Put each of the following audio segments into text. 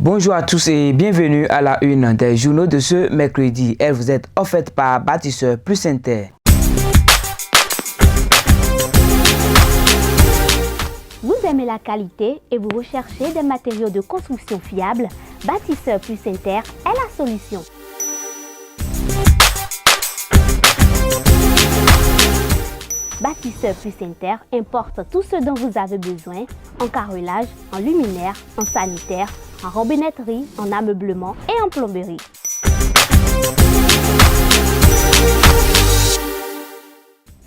Bonjour à tous et bienvenue à la une des journaux de ce mercredi. Elle vous est offerte par Bâtisseur Plus Inter. Vous aimez la qualité et vous recherchez des matériaux de construction fiables? Bâtisseur Plus Inter est la solution. Bâtisseur Plus Inter importe tout ce dont vous avez besoin en carrelage, en luminaire, en sanitaire, en robinetterie, en ameublement et en plomberie.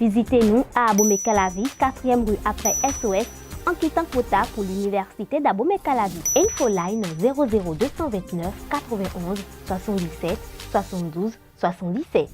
Visitez-nous à Abomey-Calavi, 4e rue après SOS, en quittant Kota pour l'université d'Abomey-Calavi. Infoline 00229 91 77 72 77.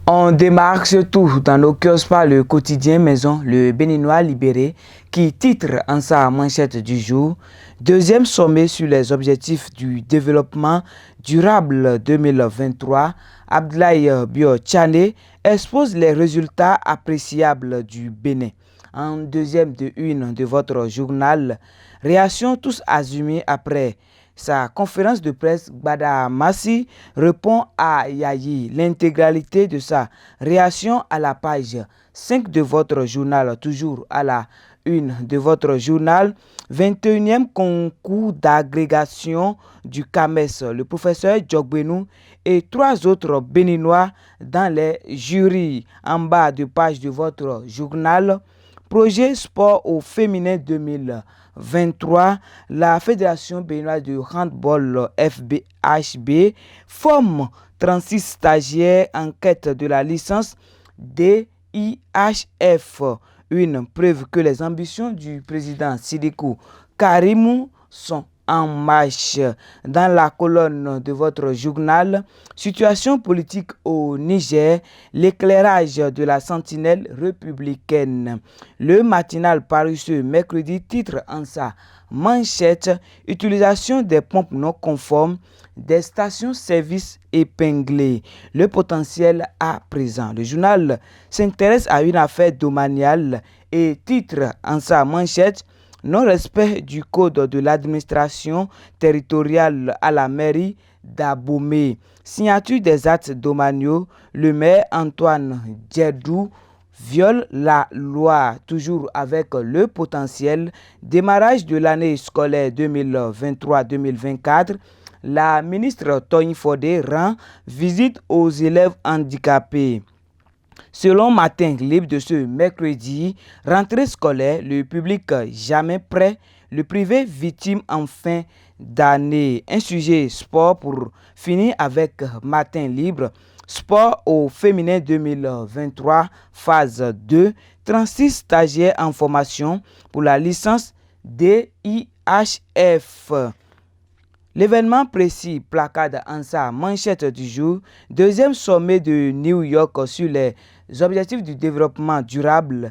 On démarque surtout dans nos kiosques par le quotidien Maison, le Béninois libéré, qui titre en sa manchette du jour « Deuxième sommet sur les objectifs du développement durable 2023 ». Abdoulaye Bio Tchane expose les résultats appréciables du Bénin. En deuxième de une de votre journal, réaction tous azimuts après sa conférence de presse, Gbada Massi répond à Yayi. L'intégralité de sa réaction à la page 5 de votre journal, toujours à la une de votre journal, 21e concours d'agrégation du CAMES. Le professeur Djokbenou et 3 autres Béninois dans les jurys. En bas de page de votre journal, projet sport au féminin 2023, la Fédération béninoise de handball FBHB forme 36 stagiaires en quête de la licence DIHF. Une preuve que les ambitions du président Sidiki Karimou sont en marche. Dans la colonne de votre journal, situation politique au Niger, l'éclairage de la sentinelle républicaine. Le matinal paru ce mercredi titre en sa manchette « Utilisation des pompes non conformes des stations-service épinglées. Le potentiel à présent ». Le journal s'intéresse à une affaire domaniale et titre en sa manchette « Non-respect du code de l'administration territoriale à la mairie d'Abomey. Signature des actes domaniaux, le maire Antoine Djerdou viole la loi, toujours avec le potentiel. Démarrage de l'année scolaire 2023-2024. La ministre Tony Fodé rend visite aux élèves handicapés. Selon Matin Libre de ce mercredi, rentrée scolaire, le public jamais prêt, le privé victime en fin d'année. Un sujet sport pour finir avec Matin Libre. Sport au féminin 2023, phase 2, 36 stagiaires en formation pour la licence DIHF. L'événement précis placade en sa manchette du jour, deuxième sommet de New York sur les objectifs du développement durable.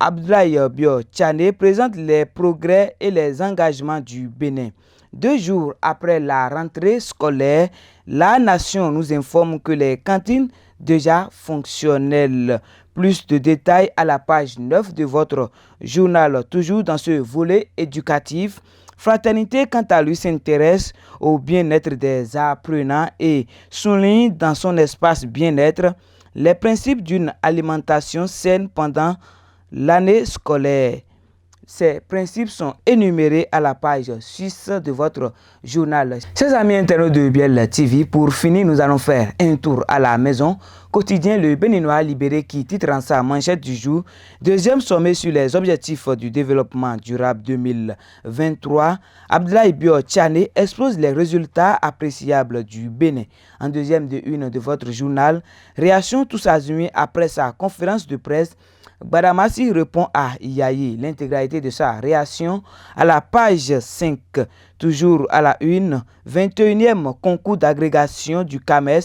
Abdoulaye Bio Tchane présente les progrès et les engagements du Bénin. 2 jours après la rentrée scolaire, la nation nous informe que les cantines déjà fonctionnelles. Plus de détails à la page 9 de votre journal, toujours dans ce volet éducatif. Fraternité, quant à lui, s'intéresse au bien-être des apprenants et souligne dans son espace bien-être les principes d'une alimentation saine pendant l'année scolaire. Ces principes sont énumérés à la page 6 de votre journal. Chers amis internautes de Biel TV, pour finir, nous allons faire un tour à la maison. Quotidien Le Béninois libéré qui titre en sa manchette du jour « Deuxième sommet sur les objectifs du développement durable 2023 ». Abdoulaye Bio Tchane expose les résultats appréciables du Bénin. En deuxième de une de votre journal, réaction tous azimuts après sa conférence de presse. Gbada Massi répond à Yayi. L'intégralité de sa réaction à la page 5, toujours à la une, 21e concours d'agrégation du CAMES.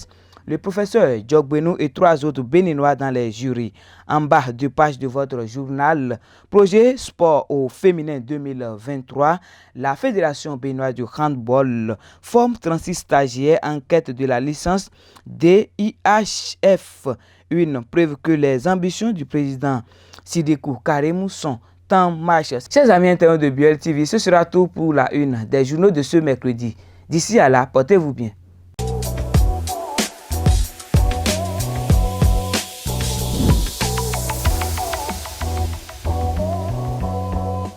Le professeur Djokbenou et 3 autres Béninois dans les jurys. En bas de page de votre journal, projet sport au féminin 2023, la Fédération béninoise du handball forme 36 stagiaires en quête de la licence DIHF. Une preuve que les ambitions du président Sidiki Karimou sont temps marche. Chers amis internautes de Buell TV, ce sera tout pour la une des journaux de ce mercredi. D'ici à là, portez-vous bien.